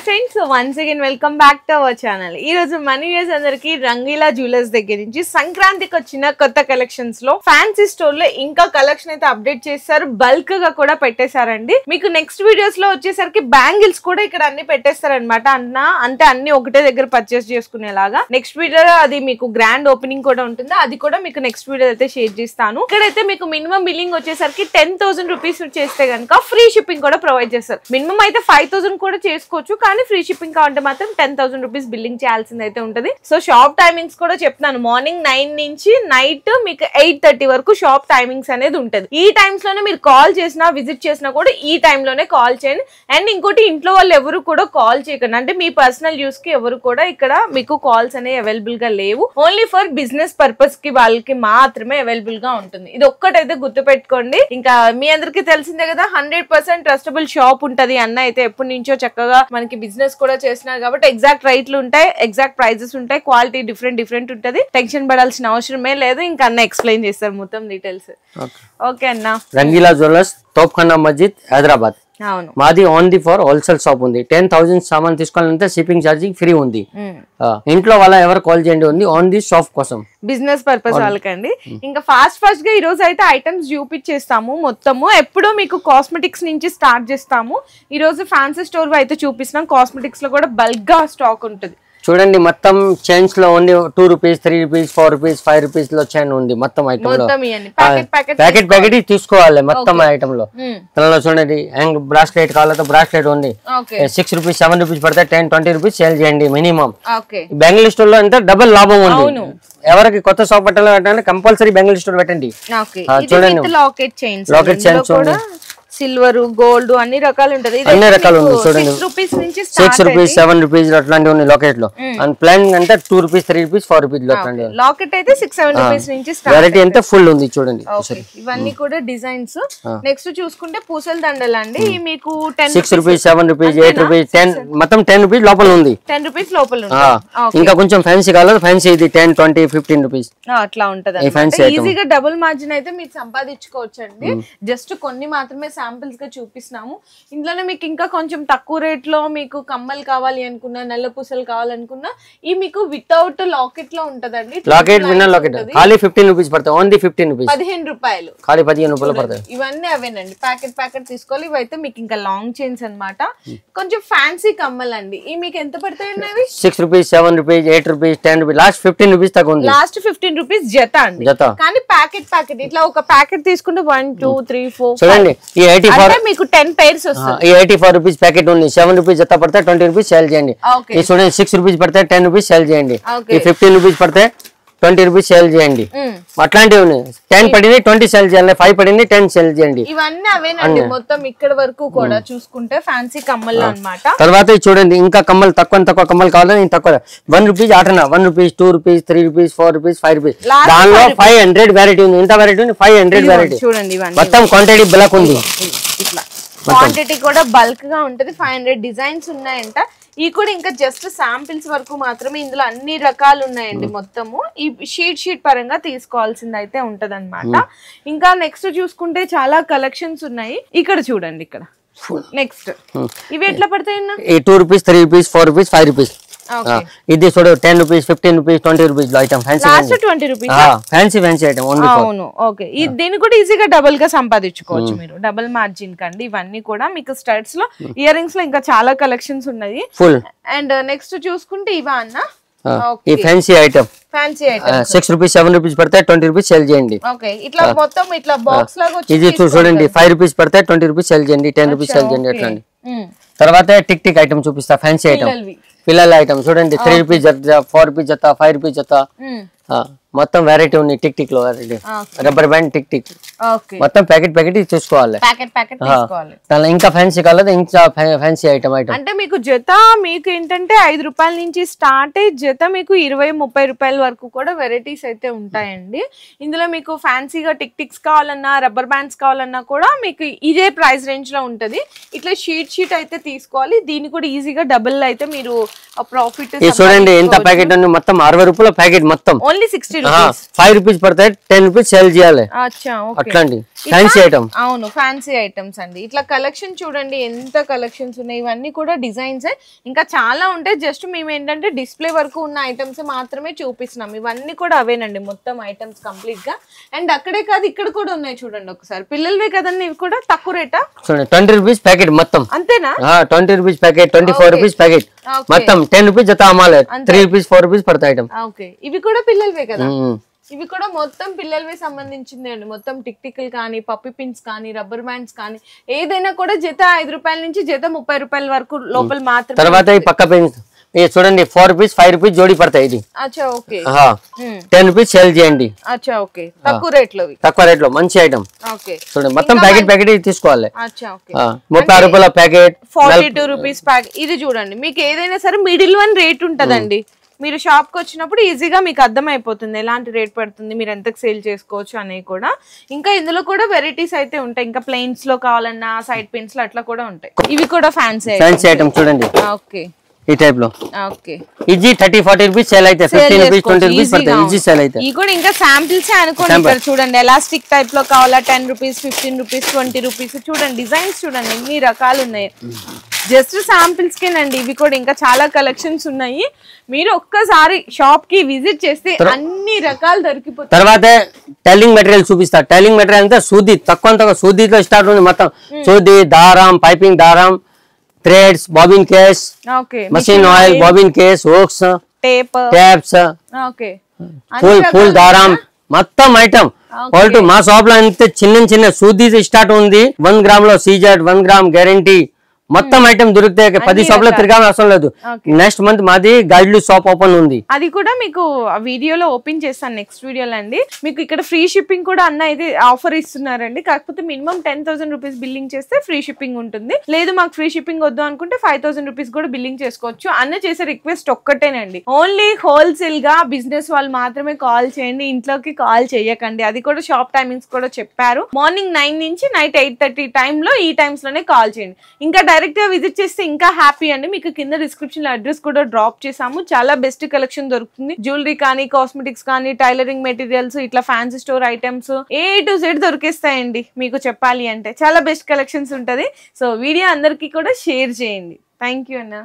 Friends once again welcome back to our channel. ఈ రోజు money views అందరికి Rangeela jewellers దగ్గర నుంచి సంక్రాంతికి వచ్చిన కొత్త కలెక్షన్స్ లో ఫ్యాన్సీ స్టోర్ లో ఇంకా కలెక్షన్ అయితే అప్డేట్ చేశారు. బల్క్ గా కూడా పెట్టేశారండి. మీకు నెక్స్ట్ వీడియోస్ లో వచ్చేసరికి బ్యాంగిల్స్ కూడా ఇక్కడ అన్ని పెట్టేస్తారనమాట. అంటే అన్ని ఒకటే దగ్గర పర్చేస్ చేసుకునేలాగా. నెక్స్ట్ వీడియో అది మీకు గ్రాండ్ ఓపెనింగ్ కూడా ఉంటుంది. అది కూడా మీకు నెక్స్ట్ వీడియో అయితే షేర్ చేస్తాను. ఇక్కడైతే మీకు మినిమం బిల్లింగ్ వచ్చేసరికి 10,000 రూపీస్ చేస్తే కనుక ఫ్రీ షిప్పింగ్ కూడా ప్రొవైడ్ చేస్తారు. మినిమం అయితే 5,000 కూడా చేసుకోవచ్చు, కానీ ఫ్రీ షిప్పింగ్ కావాలంటే మాత్రం 10,000 రూపీస్ బిల్లింగ్ చేయాల్సింది అయితే ఉంటుంది. సో షాప్ టైమింగ్స్ కూడా చెప్తున్నాను. మార్నింగ్ 9 నుంచి నైట్ మీకు 8:30 వరకు షాప్ టైమింగ్స్ అనేది ఉంటుంది. ఈ టైమ్స్ లోనే మీరు కాల్ చేసినా విజిట్ చేసినా కూడా ఈ టైమ్ లోనే కాల్ చేయండి. అండ్ ఇంకోటి, ఇంట్లో వాళ్ళు ఎవరు కూడా కాల్ చేయకండి. అంటే మీ పర్సనల్ యూస్ కి ఎవరు కూడా ఇక్కడ మీకు కాల్స్ అనేవి అవైలబుల్ గా లేవు. ఓన్లీ ఫర్ బిజినెస్ పర్పస్ కి వాళ్ళకి మాత్రమే అవైలబుల్ గా ఉంటుంది. ఇది ఒక్కటైతే గుర్తు పెట్టుకోండి. ఇంకా మీ అందరికి తెలిసిందే కదా, 100% ట్రస్టబుల్ షాప్ ఉంటది అన్న అయితే ఎప్పటి నుంచో చక్కగా మనకి బిజినెస్ కూడా చేస్తున్నారు కాబట్టి ఎగ్జాక్ట్ రేట్లు ఉంటాయి, ఎగ్జాక్ట్ ప్రైజెస్ ఉంటాయి, క్వాలిటీ డిఫరెంట్ ఉంటది. టెన్షన్ పడాల్సిన అవసరమే లేదు. ఇంకా అన్న ఎక్స్ప్లెయిన్ చేస్తారు మొత్తం డీటెయిల్స్. ఓకే అన్న. రంగీలా జ్యువెలర్స్, తోప్ఖానా మస్జిద్, హైదరాబాద్. అవును, మాది ఓన్లీ ఫర్ హోల్సేల్ షాప్ ఉంది. 10,000 సామాన్ తీసుకోవాలంటే షిప్పింగ్ ఛార్జింగ్ ఫ్రీ ఉంది. ఇంట్లో వాళ్ళ ఎవరు కాల్ చేయండి, ఉంది ఓన్లీ షాప్ కోసం, బిజినెస్ పర్పస్ వాళ్ళకండి. ఇంకా ఫాస్ట్ గా ఈ రోజు అయితే ఐటమ్స్ చూపించేస్తాము మొత్తము. ఎప్పుడో మీకు కాస్మెటిక్స్ నుంచి స్టార్ట్ చేస్తాము. ఈ రోజు ఫ్యాన్సీ స్టోర్ అయితే చూపిస్తున్నాం. కాస్మెటిక్స్ లో కూడా బల్క్ గా స్టాక్ ఉంటుంది. చూడండి, మొత్తం చైన్స్ లో ఉంది. 2 రూపీస్, 3 రూపీస్, 4 రూపీస్, 5 రూపీస్ లో చైన్ ఉంది. మొత్తం ఐటమ్ లో ప్యాకెట్ తీసుకోవాలి. మొత్తం ఐటమ్ లో దానిలో చూడండి, బ్రాస్లెట్ కావాలంటే బ్రాస్లెట్ ఉంది. 6 రూపీస్, 7 రూపీస్ పడతాయి. 10, 20 రూపీస్ సేల్ చేయండి మినిమం. బెంగళూరు స్టోర్ లో అంటే డబుల్ లాభం ఉంది. ఎవరికి కొత్త షాప్ పెట్టాలంటే కంపల్సరీ బెంగళూరు స్టోర్ పెట్టండి. చూడండి, లాకెట్ చైన్స్ సిల్వర్, గోల్డ్ అన్ని రకాలు ఉంటది. అన్ని రకాలు ఉంది. చూడండి, 6 రూపీస్ నుంచి 6 రూపీస్, 7 రూపీస్ అట్లాంటివి ఉన్నాయి లాకెట్ లో. అండ్ ప్లాన్ అంటే 2 రూపీస్, 3 రూపీస్, 4 రూపీస్ అట్లాంటివి. లాకెట్ అయితే 6-7 రూపీస్ నుంచి స్టార్ట్. వెరైటీ అంతా ఫుల్ ఉంది చూడండి. ఇవన్నీ కూడా డిజైన్స్. నెక్స్ట్ చూసుకుంటే పూసల దండలు అండి. మీకు 6 రూపీస్, 7 రూపీస్, 8 రూపీస్, 10, మొత్తం 10 రూపీస్ లోపల ఉంది. 10 రూపీస్ లోపల ఉంది. ఇంకా కొంచెం ఫ్యాన్సీ కావాలి, ఫ్యాన్సీ ఇది 10, 20, 15 రూపీస్ అట్లా ఉంటది. ఈజీగా డబుల్ మార్జిన్ అయితే మీరు సంపాదించుకోవచ్చు అండి. జస్ట్ కొన్ని మాత్రమే శాంపిల్స్ గా చూపిస్తాము. ఇందులోనే మీకు ఇంకా కొంచెం తక్కువ రేట్ లో మీకు కమ్మలు కావాలి అనుకున్నా, నల్ల పూసలు కావాలనుకున్నా ఈ మీకు వితౌట్ లాకెట్ లో ఉంటదండి. లాకెట్ విన్నా లాకెట్ ఖాళీ 15 రూపీస్ పడతాయి. ఓన్లీ 15 రూపీస్, 15 రూపాయలు, ఖాళీ 15 రూపాయలు పడతాయి. ఇవన్నీ అవేనండి. ప్యాకెట్ తీసుకోవాలి. ఇవైతే మీకు ఇంకా లాంగ్ చైన్స్ అన్నమాట. కొంచెం ఫ్యాన్సీ కమ్మలు అండి. ఇవి మీకు ఎంత పడతాయండి? అవి 6 rupees, 7 rupees, 8 rupees, 10 rupees, last 15 rupees దాకా ఉంది. లాస్ట్ 15 రూపీస్ జత అండి. కానీ ప్యాకెట్ ఇట్లా ఒక ప్యాకెట్ తీసుకుంటే 1, 2, 3, 4 చూడండి. ఈ 84 మీకు 10 pairs వస్తుంది. ఈ 84 రూపీస్ ప్యాకెట్ ఉంది. 7 రూపీస్ జత పడతాయి, 20 రూపీస్ సేల్ చేయండి. ఈ చూడండి, 6 రూపీస్ పడతాయి, 10 రూపీస్ సేల్ చేయండి. ఈ 15 రూపీస్ పడతాయి, 20 రూపీస్ సేల్ చేయండి. అట్లాంటివి ఉన్నాయి. 10 పడింది 20 సేల్ చేయాలి, 5 పడింది 10 సేల్ చేయండి. ఇవన్నీ అవేనండి. మొత్తం ఇక్కడ వరకు కూడా చూసుకుంటే ఫ్యాన్సీ కమ్మలు అన్నమాట. తర్వాత చూడండి, ఇంకా కమ్మలు తక్కువ కమ్మలు కావాలని తక్కువ 1 రూపీస్ ఆటనా, 1 rupees, 2 rupees, 3 rupees, 4 rupees, 5 rupees. దానిలో 500 వెరైటీ ఉంది. ఇంత వెరైటీ ఉంది, 500 వెరైటీ. చూడండి, మొత్తం క్వాంటిటీ బ్లాక్ ఉంది. ఇట్లా క్వాంటిటీ కూడా బల్క్ గా ఉంటది. 500 డిజైన్స్ ఉన్నాయంట. ఈ కూడా ఇంకా జస్ట్ శాంపిల్స్ వరకు మాత్రమే. ఇందులో అన్ని రకాలు ఉన్నాయండి. మొత్తము ఈ షీట్ పరంగా తీసుకోవాల్సింది అయితే ఉంటది అనమాట. ఇంకా నెక్స్ట్ చూసుకుంటే చాలా కలెక్షన్స్ ఉన్నాయి. ఇక్కడ చూడండి, ఇక్కడ నెక్స్ట్ ఇవి ఎట్లా పడతాయి? 2 రూపీస్, 3 రూపీస్, 4 రూపీస్, 5 రూపీస్. ఇది చూడు, 10 rupees, 15 rupees, 20 rupees item. Fancy 20 rupees fancy item only. అవును, ఓకే. దీన్ని కూడా ఈజీగా డబుల్ గా సంపాదించుకోవచ్చు మీరు. డబుల్ మార్జిన్ కండి. ఇవన్నీ కూడా మీకు స్టడ్స్ లో, ఇయర్ రింగ్స్ లో ఇంకా చాలా కలెక్షన్స్ ఉన్నాయి ఫుల్. అండ్ నెక్స్ట్ చూసుకుంటే ఇవా అన్న, ఈ ఫ్యాన్సీ ఐటమ్ 6 రూపీస్, 7 రూపీస్ పడతాయి, 20 రూపీస్ సేల్ చేయండి. ఇట్లా మొత్తం ఇట్లా బాక్స్ లాగా ఇది చూడండి, 5 రూపీస్ పడతాయి, 20 రూపీస్ సేల్ చేయండి, 10 రూపీస్ సేల్ చేయండి. అట్లా. తర్వాత టిక్ ఐటమ్ చూపిస్తా. ఫ్యాన్సీ ఐటమ్, పిల్లల ఐటమ్ చూడండి. 3 రూపీస్ జత, 4 రూపీస్ జత, 5 రూపీస్ జత. మొత్తం వెరైటీ ఉంది. టిక్ లో వెరైటీ, రబ్బర్ బ్యాండ్ టిక్ మొత్తం ప్యాకెట్ చూసుకోవాలి. దానిలో ఇంకా ఫ్యాన్సీ కాలేదు, ఇంకా ఫ్యాన్సీ ఐటమ్. అంటే మీకు జత మీకు ఏంటంటే 5 రూపాయల నుంచి స్టార్ట్ అయ్యి జత మీకు 20-30 రూపాయల వరకు కూడా వెరైటీస్ అయితే ఉంటాయండి. ఇందులో మీకు ఫ్యాన్సీగా టిక్స్ కావాలన్నా, రబ్బర్ బ్యాండ్స్ కావాలన్నా కూడా మీకు ఇదే ప్రైస్ రేంజ్ లో ఉంటది. ఇట్లా షీట్ అయితే తీసుకోవాలి. దీన్ని కూడా ఈజీగా డబుల్ అయితే మీరు ప్రాఫిట్. చూడండి ఎంత ప్యాకెట్ ఉంది, మొత్తం 60 రూపాయల ప్యాకెట్ మొత్తం. Only 60 rupees. 5 రూపీస్ పడతాయి, 10 రూపీస్ సేల్ చేయాలి. అట్లాంటి ఫ్యాన్సీ ఐటమ్. అవును, ఫ్యాన్సీ ఐటమ్స్ అండి. ఇట్లా కలెక్షన్ చూడండి ఎంత కలెక్షన్స్ ఉన్నాయి. ఇవన్నీ కూడా డిజైన్స్ ఇంకా చాలా ఉంటాయి. జస్ట్ మేము ఏంటంటే డిస్ప్లే వరకు ఉన్న ఐటమ్స్ మాత్రమే చూపిస్తున్నాం. ఇవన్నీ కూడా అవేనండి మొత్తం ఐటమ్స్ కంప్లీట్ గా. అండ్ అక్కడే కాదు ఇక్కడ కూడా ఉన్నాయి చూడండి ఒకసారి. పిల్లలవే కదండి ఇవి కూడా. తక్కువ రేటా? 20 రూపీస్ ప్యాకెట్ మొత్తం. అంతేనా? 20 రూపీస్ ప్యాకెట్, 24 రూపీస్ ప్యాకెట్ మొత్తం. 10 రూపీస్ జత అమ్మాలి. 3 రూపీస్ 4 రూపీస్ పడతాయి ఐటమ్. ఓకే, ఇవి కూడా పిల్లలవే కదా? ఇవి కూడా మొత్తం పిల్లలవే సంబంధించింది అండి. మొత్తం టిక్టికల్ కానీ, పప్పి పిన్స్ కానీ, రబ్బర్ బ్యాండ్స్ కానీ ఏదైనా కూడా జత 5 రూపాయల నుంచి జత 30 రూపాయల వరకు లోపల మాత్రమే. తర్వాత ఈ పక్క పెన్స్ చూడండి 4 రూపీస్ 5 రూపీస్ జోడీ పడతాయి. ఇది 10 రూపీస్ సేల్ చేయండి. తక్కువ రేట్ లో మంచి ఐటమ్. చూడండి మొత్తం ప్యాకెట్ ప్యాకెట్ తీసుకోవాలి. 36 రూపాయల ప్యాకెట్, 42 రూపీస్ ప్యాకెట్. ఇది చూడండి మీకు ఏదైనా సరే మిడిల్ వన్ రేట్ ఉంటదండి. మీరు షాప్ కి వచ్చినప్పుడు ఈజీగా మీకు అర్థమైపోతుంది ఎలాంటి రేట్ పడుతుంది, మీరు ఎంతకు సేల్ చేసుకోవచ్చు అనేవి కూడా. ఇంకా ఇందులో కూడా వెరైటీస్ అయితే ఉంటాయి. ఇంకా ప్లెయిన్స్ లో కావాలన్నా సైడ్ పిన్స్ లో అట్లా కూడా ఉంటాయి. ఇవి కూడా ఫ్యాన్సీ ఐటమ్ చూడండి. ఓకే, ఈ టైప్ లో ఈజీ 30-40 రూపీస్ సేల్ అయితే, 15 రూపీస్ 20 రూపీస్ పడతాయి. ఈజీ సేల్ అయితే. ఈ కూడా ఇంకా శాంపిల్స్ అనుకోండి. ఇక్కడ చూడండి ఎలాస్టిక్ టైప్ లో కావాలా 10 రూపీస్, 15 రూపీస్, 20 రూపీస్. చూడండి డిజైన్స్ చూడండి ఎన్ని రకాలు ఉన్నాయి. జస్ట్ శాంపిల్స్ కేనండి. ఇవి కూడా ఇంకా చాలా కలెక్షన్స్ ఉన్నాయి. మీరు ఒక్కసారి షాప్ కి విజిట్ చేస్తే అన్ని రకాలు దొరికిపోతాయి. తర్వాత టైలింగ్ మెటీరియల్ చూపిస్తా. టైలింగ్ మెటీరియల్ అంతా సూది, తక్కువ సూదితో స్టార్ట్ ఉంది మొత్తం. సూది, దారం, పైపింగ్ దారం, threads, bobbin case, machine oil, bobbin case, hooks, tapes, full దారం మొత్తం ఐటమ్. మా షాప్ లో అంతే చిన్న సూది స్టార్ట్ ఉంది. 1 గ్రామ్ లో సీజెడ్, 1 గ్రామ్ గ్యారంటీ మొత్తం ఐటమ్ దొరుకుతాయి. 10 షాపులో తిరగాల్సిన అవసరం లేదు. నెక్స్ట్ మంత్ మాది గైడ్లు షాప్ ఓపెన్ ఉంది. అది కూడా మీకు వీడియోలో ఓపెన్ చేస్తాను నెక్స్ట్ వీడియోలో అండి. మీకు ఇక్కడ ఫ్రీ షిప్పింగ్ కూడా అన్న ఇది ఆఫర్ ఇస్తున్నారండి. కాకపోతే మినిమం 10,000 రూపీస్ బిల్లింగ్ చేస్తే ఫ్రీ షిప్పింగ్ ఉంటుంది. లేదు మాకు ఫ్రీ షిప్పింగ్ వద్దు అనుకుంటే 5,000 రూపీస్ కూడా బిల్లింగ్ చేసుకోవచ్చు. అన్న చేసే రిక్వెస్ట్ ఒక్కటేనండి, ఓన్లీ హోల్సేల్ గా బిజినెస్ వాళ్ళు మాత్రమే కాల్ చేయండి, ఇంట్లోకి కాల్ చేయకండి. అది కూడా షాప్ టైమింగ్స్ కూడా చెప్పారు. మార్నింగ్ 9 నుంచి నైట్ 8:30 టైంలో ఈ టైమ్స్ లోనే కాల్ చేయండి. ఇంకా డైరెక్ట్ గా విజిట్ చేస్తే ఇంకా హ్యాపీ అండి. మీకు కింద డిస్క్రిప్షన్ లో అడ్రస్ కూడా డ్రాప్ చేసాము. చాలా బెస్ట్ కలెక్షన్ దొరుకుతుంది. జ్యువెలరీ కానీ, కాస్మెటిక్స్ కానీ, టైలరింగ్ మెటీరియల్స్, ఇట్లా fancy store items A to Z దొరికేస్తాయండి. మీకు చెప్పాలి అంటే చాలా బెస్ట్ కలెక్షన్స్ ఉంటది. సో వీడియో అందరికీ కూడా షేర్ చేయండి. థ్యాంక్ యూ అన్న.